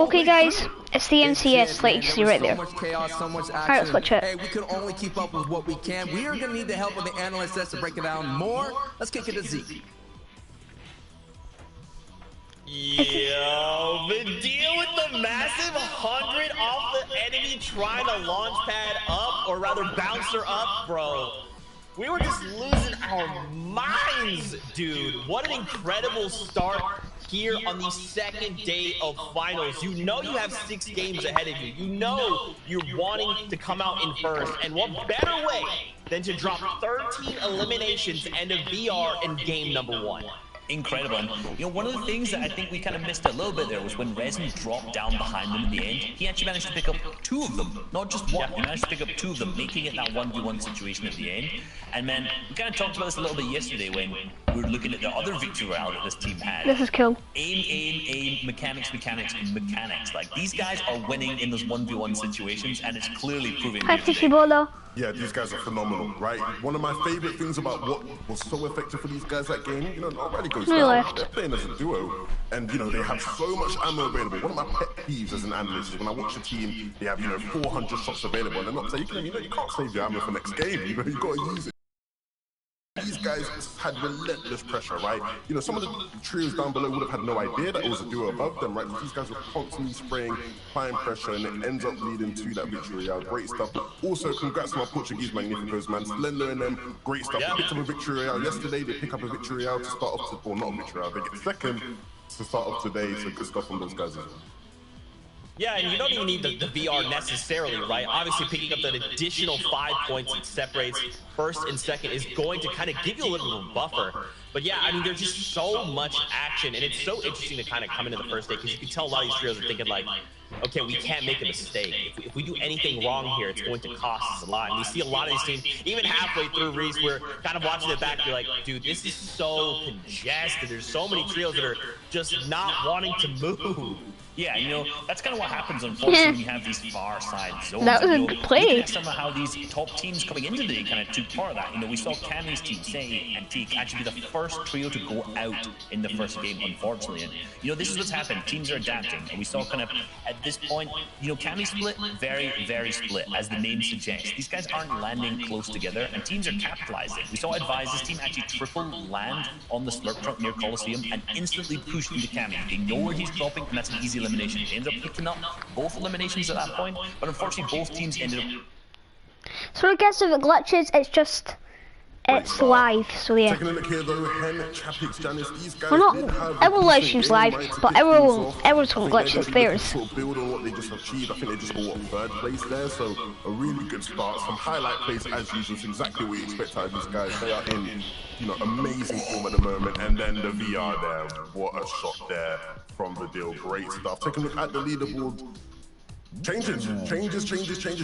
Okay, guys, it's the NCS, like you see right there. So much chaos, so much action. Alright, let's watch it. Hey, we can only keep up with what we can. We are gonna need the help of the analysts to break it down more. Let's kick it to Zeke. Yo, the deal with the massive 100 off the enemy trying to launch pad up, or rather bounce her up, bro. We were just losing our minds, dude. What an incredible start here on the second day of finals. You know you have 6 games ahead of you. You know you're wanting to come out in first. And what better way than to drop 13 eliminations and a VR in game number 1? Incredible. And, you know, one of the things that I think we kind of missed a little bit there was when Resin dropped down behind them at the end, he actually managed to pick up 2 of them, not just 1. He managed to pick up 2 of them, making it that 1v1 situation at the end. And man, we kind of talked about this a little bit yesterday when we were looking at the other victory royale that this team had. This is cool. Aim, mechanics. Like, these guys are winning in those 1v1 situations, and it's clearly proving Hi, here today. Fishy Bola. Yeah, these guys are phenomenal, right? One of my favorite things about what was so effective for these guys that game, you know, nobody goes down. Left. They're playing as a duo, and you know they have so much ammo available. One of my pet peeves as an analyst is when I watch a team, they have 400 shots available, and they're not taking them. You can't save your ammo for next game. You got to use it. These guys had relentless pressure, right? Some of the trios down below would have had no idea that it was a duo above them, right? Because these guys were constantly spraying, applying pressure, and it ends up leading to that victory. Great stuff. Also, congrats to my Portuguese Magnificos, man. Slender and them, great stuff. They picked up a victory royale yesterday. They pick up a victory royale to start off, or not a victory royale. They get second to start off today, so good stuff from those guys as well. Yeah, and you don't even need the VR necessarily, right? Obviously, picking up that additional 5 points that separates first and second is going to kind of give you a little bit of a buffer. But yeah, I mean, there's just so much action, and it's so interesting to kind of come into the first day, because you can tell a lot of these trios are thinking like, okay, we can't make a mistake. If we do anything wrong here, it's going to cost us a lot. And you see a lot of these teams, even halfway through Reese, we're kind of watching it back, you're like, dude, this is so congested. There's so many trios that are just not wanting to move. Yeah, that's kind of what happens, unfortunately, when you have these far side zones. That was a play. Some of how these top teams coming into the day kind of took part of that. We saw Cammy's team, Say, and Teak actually be the first trio to go out in the first game, unfortunately. And, this is what's happened. Teams are adapting. And we saw kind of, at this point, Cammy split, very, very split, as the name suggests. These guys aren't landing close together, and teams are capitalizing. We saw Advise's team actually triple land on the Slurp truck near Coliseum and instantly push into Cammy. They know where he's dropping, and that's an easy elimination. They ended up picking up both eliminations at that point, but unfortunately both teams ended up... So I guess if it glitches, it's live, so yeah. Taking a look here though, Hen, Chapix, Janice, these guys Well, not everyone live streams live, but everyone's won't glitch, it's theirs. Sort of build on what they just achieved. I think they just got third place there, so a really good start. Some highlight plays as usual. It's exactly what you expect out of these guys. They are in, amazing form at the moment, and then the VR there. What a shot there from the deal. Great stuff. Taking a look at the leaderboard. Changes.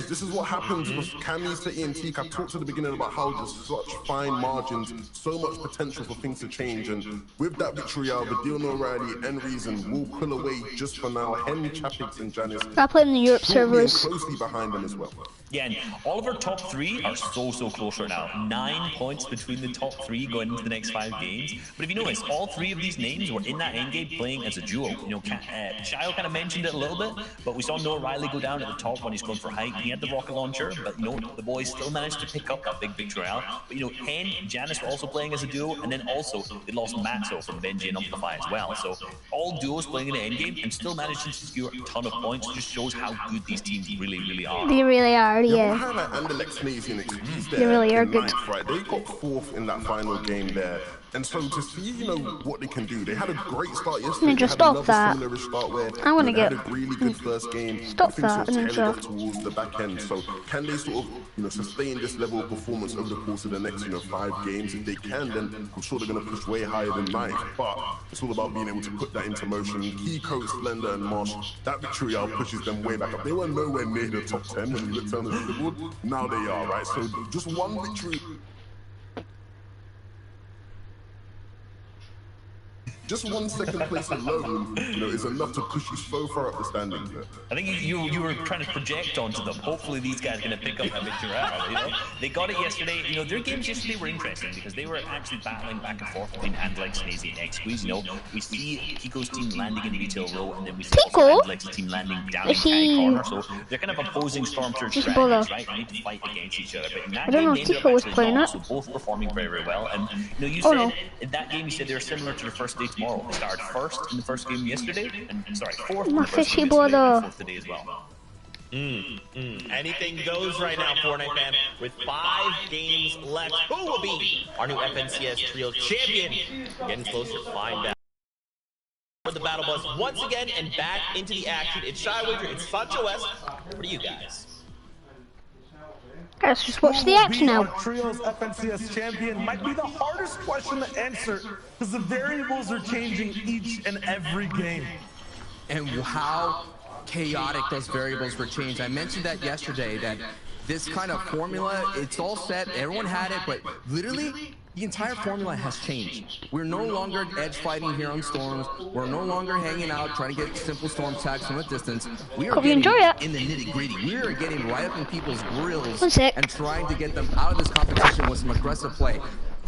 This is what happens with Cammy, City, and Teak. I talked at the beginning about how there's such fine margins, so much potential for things to change. And with that victory out, the Deal No Riley and Reason will pull away just for now. Henry, Chapix, and Janice. I play in the Europe servers. Closely behind them as well. Yeah, and all of our top 3 are so close right now. 9 points between the top 3 going into the next 5 games. But if you notice, all 3 of these names were in that endgame playing as a duo. Shio kind of mentioned it a little bit, but we saw Noah Riley go down at the top when he's going for height. He had the rocket launcher, but the boys still managed to pick up that big victory royale. But Hen, Janice were also playing as a duo, and then also they lost Matzo from Benji and Amplify as well. So all duos playing in the endgame and still managed to secure a ton of points. Just shows how good these teams really are. They really are. Yeah. And the Lex Nazian XPs They really are good. Right? They got 4th in that final game there. And so to see, what they can do, they had a great start yesterday. Ninja, stop that. Start where, I want to get. They had a really good first game. Stop that, Ninja. Towards the back end. So can they sort of, sustain this level of performance over the course of the next, 5 games? If they can, then I'm sure they're going to push way higher than 9th. But it's all about being able to put that into motion. Kiko, Slender, and Marsh, that victory out pushes them way back up. They were nowhere near the top 10 when you looked on the leaderboard. Now they are, right? So just one victory. just one second place alone, is enough to push you so far up the standings there. I think you were trying to project onto them. Hopefully these guys are going to pick up that victory out. They got it yesterday. Their games yesterday were interesting because they were actually battling back and forth between Andalex, Snazy, and X-Squeeze. We see Kiko's team landing in retail row, and then we see Andalex's team landing down in Catty corner. So they're kind of opposing Storm Surge strategies, right? They need to fight against each other. But in that game, they ended up actually not, so both performing very, very well. And you said in that game, you said they're similar to the first day tomorrow. They started first in the first game yesterday, and fourth in the first game yesterday, and fourth today as well. Anything goes right now, Fortnite fan. With 5 games left, who will be our new FNCS Trio champion? Getting closer to find out. For the Battle Bus once again and back into the action. It's Shy Wager, it's Sancho West. What do you guys? Let's just watch the action now. Trio's FNCS champion might be the hardest question to answer because the variables are changing each and every game. And how chaotic those variables were changed. I mentioned that yesterday, that this kind of formula, it's all set, everyone had it, but literally the entire formula has changed. We're no longer edge fighting here on storms. We're no longer hanging out trying to get simple storm tags from a distance. We are getting in the nitty gritty. We are getting right up in people's grills and trying to get them out of this competition with some aggressive play.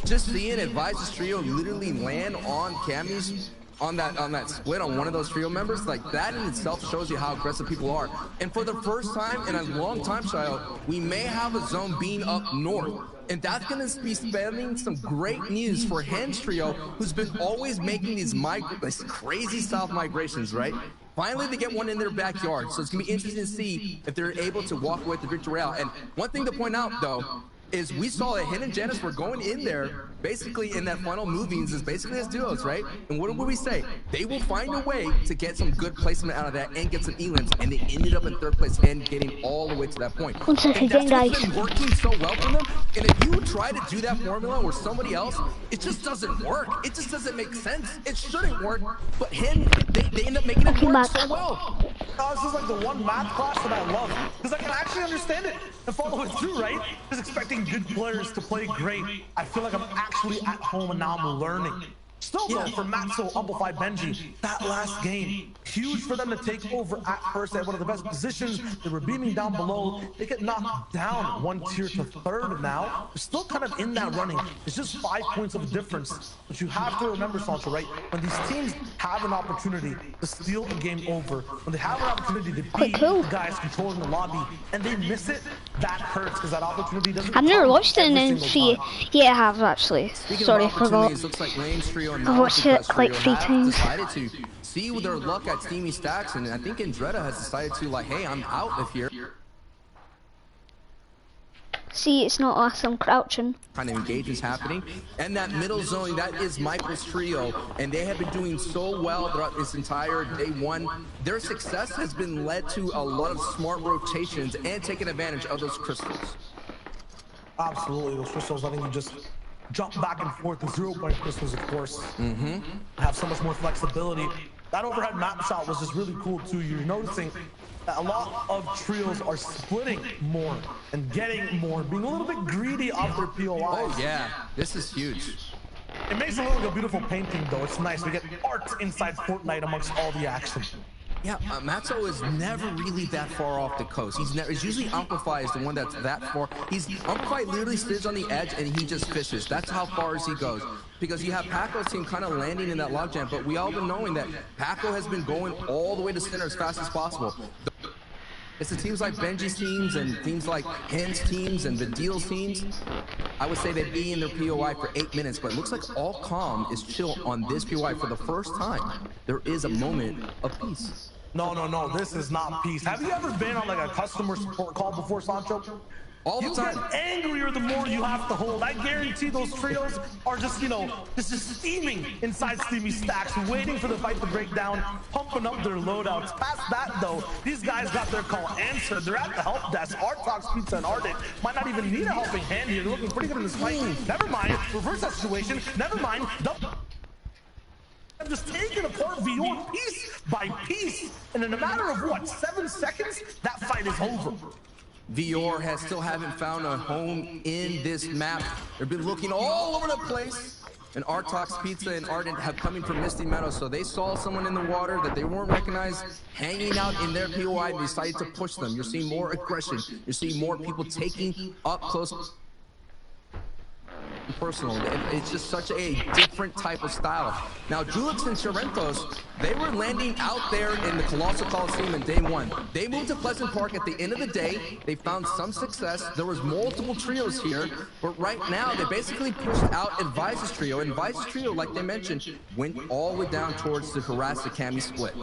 Just seeing Advisor's trio literally land on Cammy's on that split on one of those trio members, like that in itself shows you how aggressive people are. And for the first time in a long time, Shio, we may have a zone being up north. And that's going to be spelling some great news for Hen's trio, who's been always making these crazy south migrations, right? Finally, they get one in their backyard. So it's going to be interesting to see if they're able to walk away with the victory out. And one thing to point out, though, is we saw that Hen and Janice were going in there basically in that final movings as basically as duos, right? And what would we say? They will find a way to get some good placement out of that and get some elims, and they ended up in 3rd place and getting all the way to that point. One second, and that's guys. Been working so well for them. And if you try to do that formula or somebody else, it just doesn't work. It just doesn't make sense. It shouldn't work, but Hen, they end up making it work so well. This is like the one math class that I love, because I can actually understand it and follow it through, right? Just expecting good players to play great. I feel like I'm actually at home and now I'm learning. Still though, for Matzo, Amplify, Benji, that last game, huge for them to take over at first at one of the best positions. They were beaming down below. They get knocked down 1 tier to 3rd now. They're still kind of in that running. It's just 5 points of difference. But you have to remember, Sancho, right? When these teams have an opportunity to steal the game over, when they have an opportunity to beat the guys controlling the lobby, and they miss it, that hurts because that opportunity doesn't I've never watched it and see. Yeah, I have actually. Sorry, I forgot. Looks like Lane's trio and I've watched it like 3 times. Decided to see their luck at Steamy Stacks, and I think Andretta has decided to hey, I'm out of here. See, it's not us, I'm crouching. Kind of engagements happening, and that middle zone, that is Michael's trio, and they have been doing so well throughout this entire day 1. Their success has been led to a lot of smart rotations and taking advantage of those crystals. Absolutely, those crystals letting you just jump back and forth. The 0-point crystals, of course, have so much more flexibility. That overhead map shot was just really cool too. You're noticing that a lot of trios are splitting more and getting more, being a little bit greedy off their POIs. Oh yeah, this is huge. It makes it look like a beautiful painting though. It's nice. We get art inside Fortnite amongst all the action. Yeah, Matzo is never really that far off the coast. It's usually Amplify is the one that's that far. Amplify literally sits on the edge and he just fishes. That's how far as he goes. Because you have Paco's team kind of landing in that logjam, but we all been knowing that Paco has been going all the way to center as fast as possible. It's the teams like Benji's teams and teams like Hen's teams and Vidil's teams. I would say they'd be in their POI for 8 minutes, but it looks like all calm is chill on this POI for the first time. There is a moment of peace. No, this is not peace. Have you ever been on like a customer support call before, Sancho? All the time. You get angrier the more you have to hold. I guarantee those trios are just, just steaming inside Steamy Stacks, waiting for the fight to break down, pumping up their loadouts. Past that, though, these guys got their call answered. They're at the help desk. Artox, Pizza, and Ardent might not even need a helping hand here. They're looking pretty good in this fight. Never mind. Reverse that situation. Never mind. I'm just taking apart Vior piece by piece. And in a matter of, what, 7 seconds, that fight is over. Vior still haven't found a home in this map. They've been looking all over the place. and Artox Pizza and Ardent have coming from Misty Meadows, so they saw someone in the water that they weren't recognized hanging out in their POI and decided to push them. You're seeing more aggression. You're seeing more people taking up close and personal. It's just such a different type of style. Now, Julix and Sorrentos, they were landing out there in the Colossal Coliseum in day one. They moved to Pleasant Park at the end of the day. They found some success. There was multiple trios here, but right now they basically pushed out Advice's trio. And Advice's trio, like they mentioned, went all the way down towards the harass the Cammy split.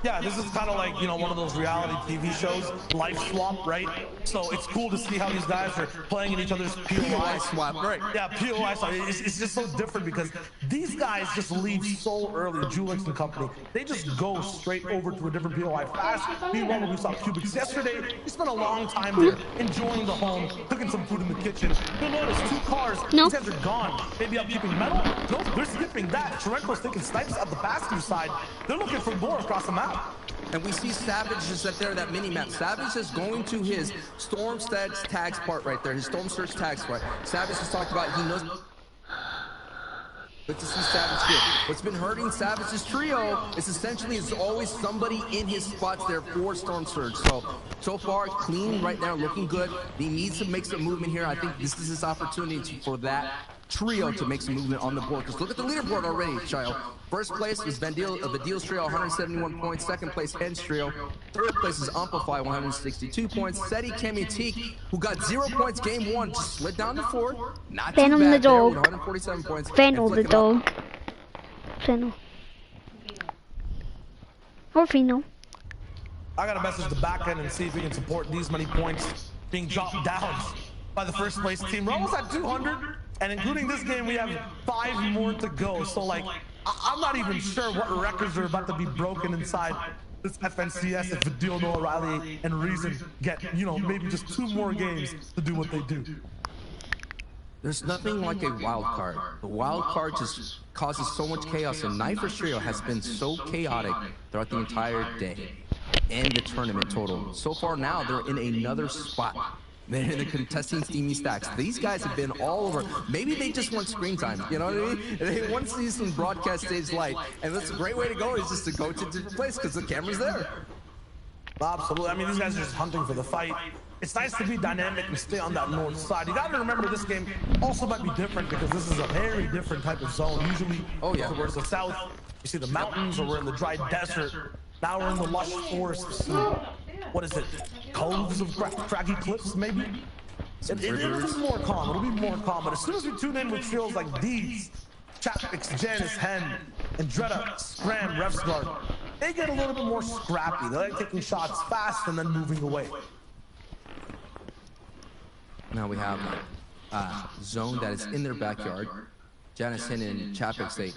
Yeah, this is kind of like, you know, one of those reality TV shows, Life Swap, right? So it's cool to see how these guys are playing in each other's POI swap, right? Yeah, POI swap. It's just so different because these guys just leave so early, Julix and company. They just go straight over to a different POI fast. Meanwhile, when we saw Cubics yesterday, he spent a long time there, enjoying the home, cooking some food in the kitchen. You'll notice 2 cars, these guys are gone. Maybe upkeeping metal? Nope, they're skipping that. Sorrento's taking snipes at the passenger side. They're looking for more across the map. And we see Savage just at there, that mini-map. Savage is going to his Storm Stats tags part right there, his Storm Search tags part. Savage has talked about, he knows. Good to see Savage here. What's been hurting Savage's trio is essentially is always somebody in his spots there for Storm Surge. So far, clean right now, looking good. He needs to make some movement here. I think this is his opportunity for that trio to make some movement on the board. Because look at the leaderboard already, child. First place is Vendil's trio, 171 points. Second place, Hen's trio. Third place is Amplify, 162 points. Seti Kemitik, who got 0 points game 1, just slid down to 4. Not too Venom bad the dog. there, 147 points. Venom the dog. Venom. Or Venom. I gotta message the back end and see if we can support these many points being dropped down by the first place team. We're almost at 200, and including this game, we have 5 more to go. So like, I'm not even sure what records are about to be broken inside this FNCS if Vidil, Noah Riley, and Reason get, you know, maybe just 2 more games to do what they do. There's nothing like a wild card. The wild card just causes so much chaos, and Knifer's trio has been so chaotic throughout the entire day and the tournament total. So far now, they're in another spot. They're in the contesting Steamy Stacks. These guys have been all over. Maybe they just want screen time, you know what I mean? They want to see some broadcast stage light, and that's a great way to go, is just to go to the place because the camera's there. Absolutely. I mean, these guys are just hunting for the fight. It's nice to be dynamic and stay on that north side. You gotta remember this game also might be different because this is a very different type of zone. Usually, towards the south, you see the mountains, or we're in the dry desert. Now we're in the lush forests. What is it? Coves of craggy cliffs, maybe? It'll be more calm. It'll be more calm. But as soon as we tune in with trios like these, Chapix, Janice, Hen, and Dreda, Scram, Refsguard, they get a little bit more scrappy. They like taking shots fast and then moving away. Now we have a zone that is in their backyard. Janice, Hen, and Chapix, they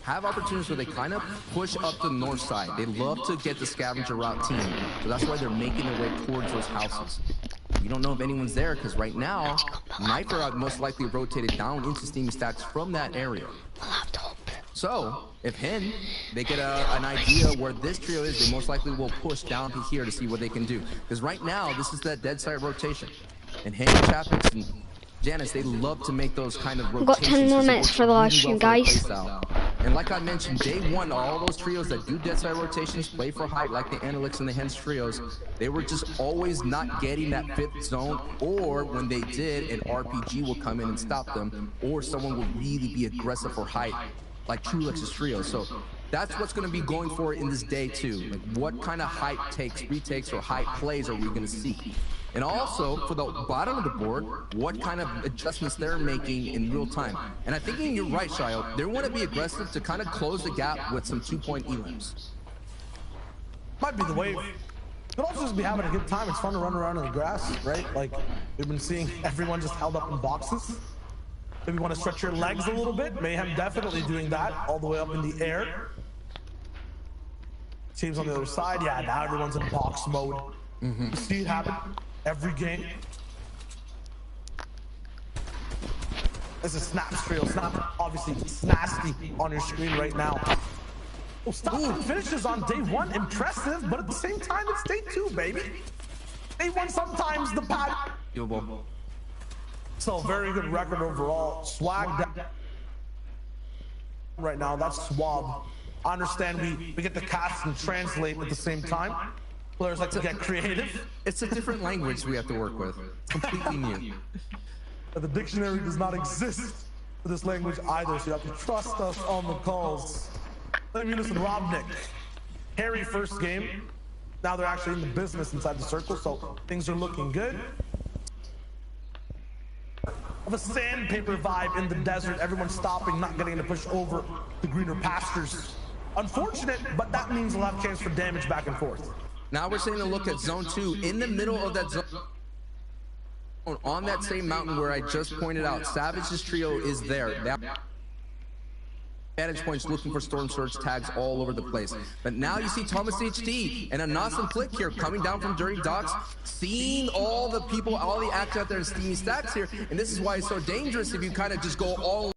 have opportunities where they kind of push up the north side. They love to get the scavenger route team, so that's why they're making their way towards those houses. We don't know if anyone's there because right now, Knifer most likely rotated down into Steamy Stacks from that area. So if Hen, they get an idea where this trio is, they most likely will push down to here to see what they can do. Because right now, this is that dead side rotation. And Hen, Chapix, and Janice, they love to make those kind of rotations. We've got 10 more minutes for the live stream, guys. And like I mentioned, day one, all those trios that do dead side rotations, play for height, like the Analyx and the Hens trios, they were just always not getting that 5th zone, or when they did, an RPG will come in and stop them, or someone will really be aggressive for height, like Trulex's trio. So that's what's going to be going for in this day too. Like, what kind of height takes, retakes, or height plays are we going to see? And also, for the bottom of the board, what kind of adjustments they're making in real time. And I think you're right, Shayo. They want to be aggressive to kind of close the gap with some 2-point elims. Might be the wave. Could also just be having a good time. It's fun to run around in the grass, right? Like, we've been seeing everyone just held up in boxes. Maybe you want to stretch your legs a little bit. Mayhem definitely doing that all the way up in the air. Teams on the other side, yeah, now everyone's in box mode. You see it happen every game. This is Snap's trio. Snap, obviously, it's nasty on your screen right now. Oh, stop. Finishes on day 1, impressive, but at the same time, it's day 2, baby. Day 1, sometimes the pad. So, very good record overall. Swag down. right now. That's Swab. I understand we get to cast and translate at the same time. Players like to get creative. It's a different language we have to work with. It's completely new. The dictionary does not exist for this language either, so you have to trust us on the calls. Let me listen, Robnik. Harry first game. Now they're actually in the business inside the circle, so things are looking good. Of a sandpaper vibe in the desert, everyone's stopping, not getting to push over the greener pastures. Unfortunate, but that means we'll have chance for damage back and forth. Now we're taking a look at zone 2 in the middle of that zone. On that same mountain where I just pointed out, Savage's trio is there. Vantage points looking for Storm Surge tags all over the place. But now you see Thomas HD and a Nas and Flick here coming down from Dirty Docks, seeing all the people, all the action out there in Steamy Stacks here. And this is why it's so dangerous if you kind of just go all.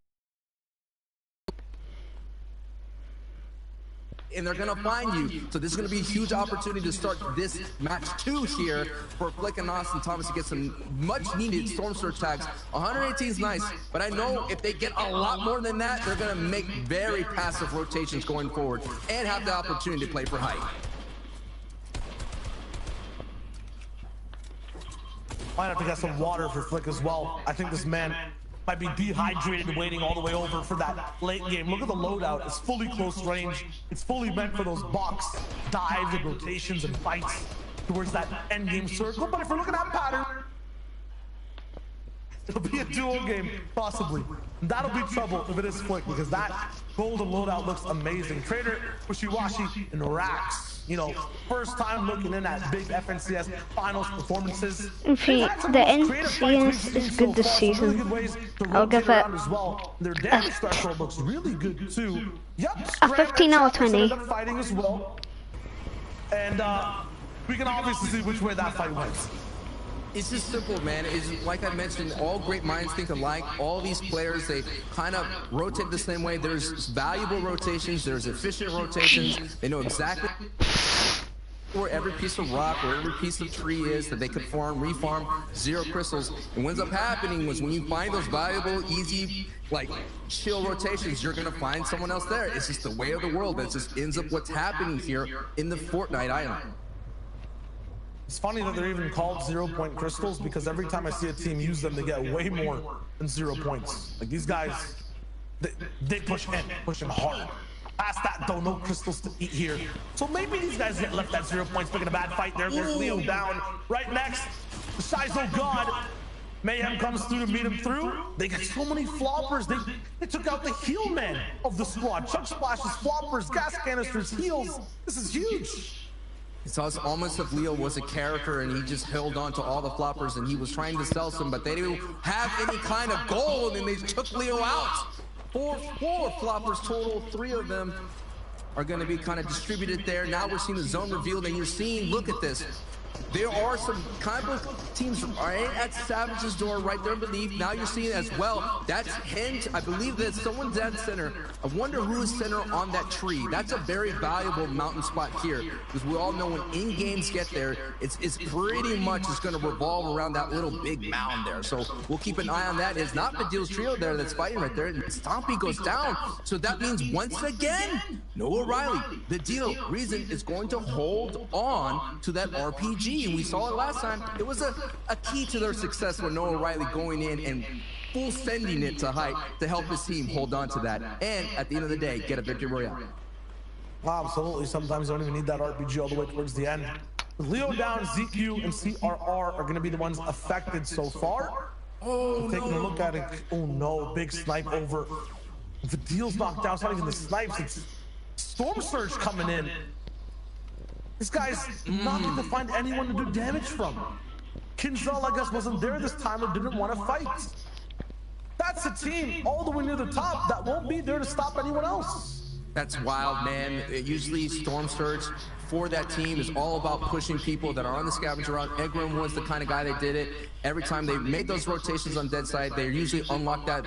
And they're gonna find you. So this is gonna be a huge opportunity to start this match 2 here for Flick and Nos and Thomas to get some much needed Storm Surge tags. 118 is nice, but I know if they get a lot more than that, they're gonna make very passive rotations going forward and have the opportunity to play for height. Might have to get some water for Flick as well. I think this man might be dehydrated waiting all the way over for that late game. Look at the loadout. It's fully close range. It's fully meant for those box dives and rotations and fights towards that end game circle. But if we're looking at pattern, it'll be a duo game, possibly. And that'll be trouble if it is Flick, because that golden loadout looks amazing. Trader, Wishiwashi, and Rax. You know, first time looking in at big FNCS finals performances. The NCS is good this season. I'll give it Their damage threshold looks really good too. Yep, a 15 out of 20. Fighting as well. And we can obviously see which way that fight went. It's just simple, man. It's like I mentioned, all great minds think alike. All these players, they kind of rotate the same way. There's valuable rotations, there's efficient rotations. They know exactly where every piece of rock, where every piece of tree is that they could farm, refarm, 0 crystals. And what ends up happening was when you find those valuable, easy, like chill rotations, you're gonna find someone else there. It's just the way of the world. That just ends up what's happening here in the Fortnite island. It's funny that they're even called 0-point crystals, because every time I see a team use them, they get way more than 0 points. Like these guys, they push in hard. Past that though, no crystals to eat here. So maybe these guys get left at 0 points, picking a bad fight there. There's Leo down. Right next, the Shizo God. Mayhem comes through to meet him through. They got so many floppers. They took out the heal man of the squad. Chug splashes, floppers, gas canisters, heals. This is huge. It's almost if Leo was a character and he just held on to all the floppers and he was trying to sell some, but they didn't have any kind of gold and they took Leo out. Four floppers total, 3 of them are going to be kind of distributed there. Now we're seeing the zone revealed and you're seeing, look at this. There are some kind of teams right at Savage's door right there beneath. Now you're seeing as well. That's hint. I believe that someone's at center. I wonder who is center on that tree. That's a very valuable mountain spot here, because we all know when in-games get there, it's pretty much just going to revolve around that little big mound there. So we'll keep an eye on that. It's not Padil's trio there that's fighting right there. Stompy goes down. So that means once again, Noah Riley, the deal, Reason is going to hold on to that RPG. And we saw it last time. It was a key to their success with Noah Riley going in and full sending it to height to help his team hold on to that. And at the end of the day, get a victory royale. Absolutely. Sometimes you don't even need that RPG all the way towards the end. With Leo down, ZQ and CRR are going to be the ones affected so far. Oh, taking a look at it. Oh no, big snipe over. The deal's knocked down. It's not even the snipes. It's Storm Surge coming in. This guy's not going to find anyone to do damage from. Kinzel, I guess, wasn't there this time or didn't want to fight. That's a team all the way near the top that won't be there to stop anyone else. That's wild, man. Usually Storm Surge for that team is all about pushing people that are on the scavenger route. Egram was the kind of guy that did it. Every time they made those rotations on dead side, they usually unlock that.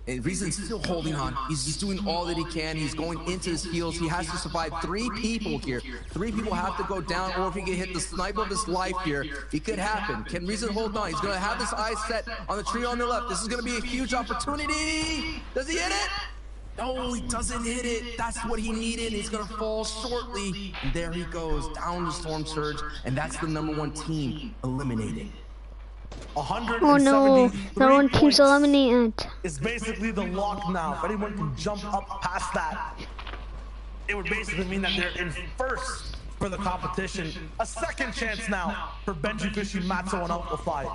And Reason's still holding on. He's doing all that he can. He's going into his heals. He has to survive 3 people here. 3 people have to go down, or if he can hit the snipe of his life here, it could happen. Can Reason hold on? He's going to have this eye set on the tree on the left. This is going to be a huge opportunity. Does he hit it? Oh, he doesn't hit it. That's what he needed. He's going to fall shortly. And there he goes, down to Storm Surge. And that's the #1 team eliminated. Oh no, no one team's eliminated. It's basically the lock now. If anyone can jump up past that, it would basically mean that they're in first for the competition. A second chance now for Benji, Fishy, Matzo, and Amplify.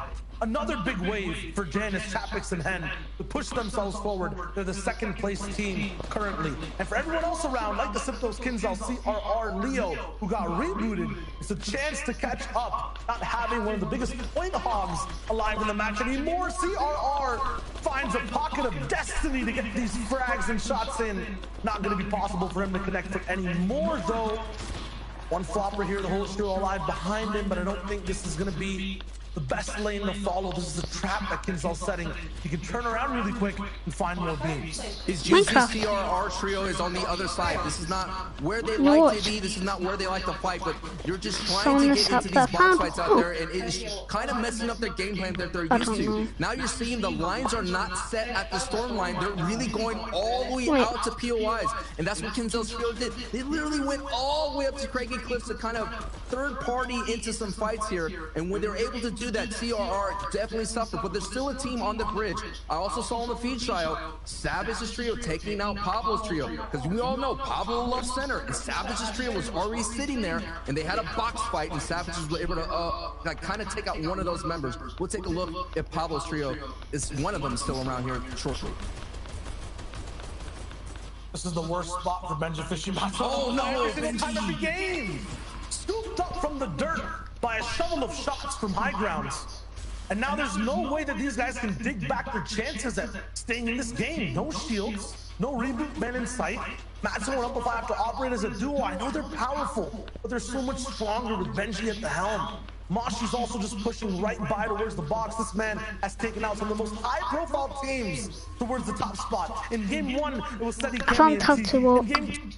Another big wave for Janice, Chapix, and Hen to push themselves forward. They're the second place team currently. And for everyone else around, like the Siptos, Kinzel, CRR, Leo, who got rebooted, it's a chance to catch up, not having one of the biggest point hogs alive in the match anymore. CRR finds a pocket of destiny to get these frags and shots in. Not going to be possible for him to connect for any more, though. One flopper here, the whole trio alive behind him, but I don't think this is going to be the best lane to follow. This is a trap that Kinzel's setting. He can turn around really quick and find more beams. His juicy CRR trio is on the other side. This is not where they like to be. This is not where they like to fight, but you're just trying to get into these box fights out there, and it is kind of messing up their game plan that they're used to. Now you're seeing the lines are not set at the storm line. They're really going all the way out to POIs, and that's what Kinzel's trio did. They literally went all the way up to Craigie Cliffs to kind of third party into some fights here, and when they're able to do that, CRR definitely suffered, but there's still a team on the bridge. I also saw on the feed trial, Savage's trio taking out Pablo's trio, because we all know Pablo loves center, and Savage's trio was already sitting there, and they had a box fight, and Savage was able to kind of take out one of those members. We'll take a look if Pablo's trio is one of them still around here shortly. This is the worst spot for Benji Fishy. Oh no, every single time of the game! Scooped up from the dirt by a shovel of shots from high grounds. And now there's no way that these guys can dig back their chances at staying in this game. No shields, no reboot men in sight. Matzo and Amplify have to operate as a duo. I know they're powerful, but they're so much stronger with Benji at the helm. Moshi's also just pushing right by towards the box. This man has taken out some of the most high-profile teams towards the top spot. In game 1, it was Seti Kami and T. In game 2,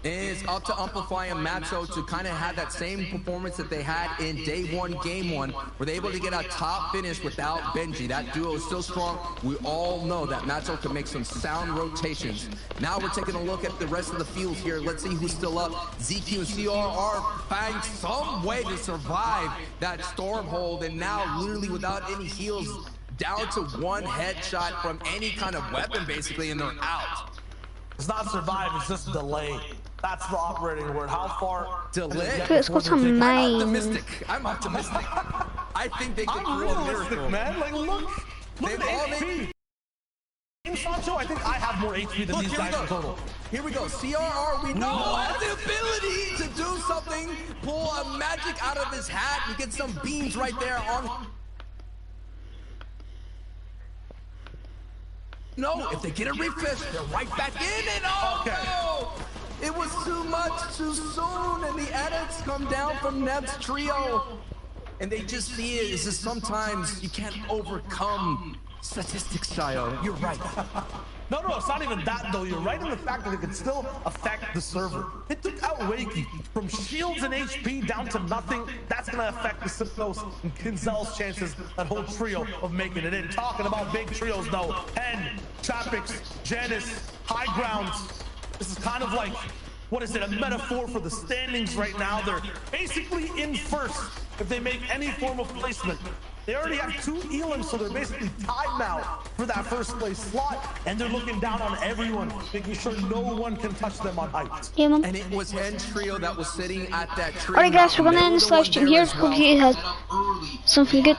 it's up to Amplify and Matzo to kind of have that same performance that they had in day 1, game 1. Were they able to get a top finish without Benji? That duo is still strong. We all know that Matzo can make some sound rotations. Now we're taking a look at the rest of the field here. Let's see who's still up. ZQ and CRR find some way to survive that stormhold, and now literally without any heals, down to one headshot from any kind of weapon basically, and they're out. It's not survive, it's just delay. That's the operating word. How far? Delay? It's got some I'm optimistic. I'm optimistic. I think they can pull a miracle. Man, like look at HP. In Sancho, I think I have more HP than these guys in total. Here we go. CRR, we know has the ability to do something. Pull a magic out of his hat. You get some beams right there on. No, if they get a refresh, they're right back in it. Oh, no! It was too much too soon, and the edits come down from Neb's trio. And they just see it. It's just sometimes you can't overcome statistics, Shayo. You're right. No, it's not even that, though. You're right in the fact that it could still affect the server. It took out Wakey from shields and HP down to nothing. That's going to affect the Siptos and Kinzel's chances, that whole trio, of making it in. Talking about big trios, though. Hen, Chapix, Janice, High Grounds. This is kind of like, what is it, a metaphor for the standings right now. They're basically in first if they make any form of placement. They already have 2 elims, so they're basically tied now for that first place slot, and they're looking down on everyone, making sure no one can touch them on height. Yeah, man. And it was Hen's trio that was sitting at that tree. Alright guys, we're gonna end this live stream here. Hope you guys have something good.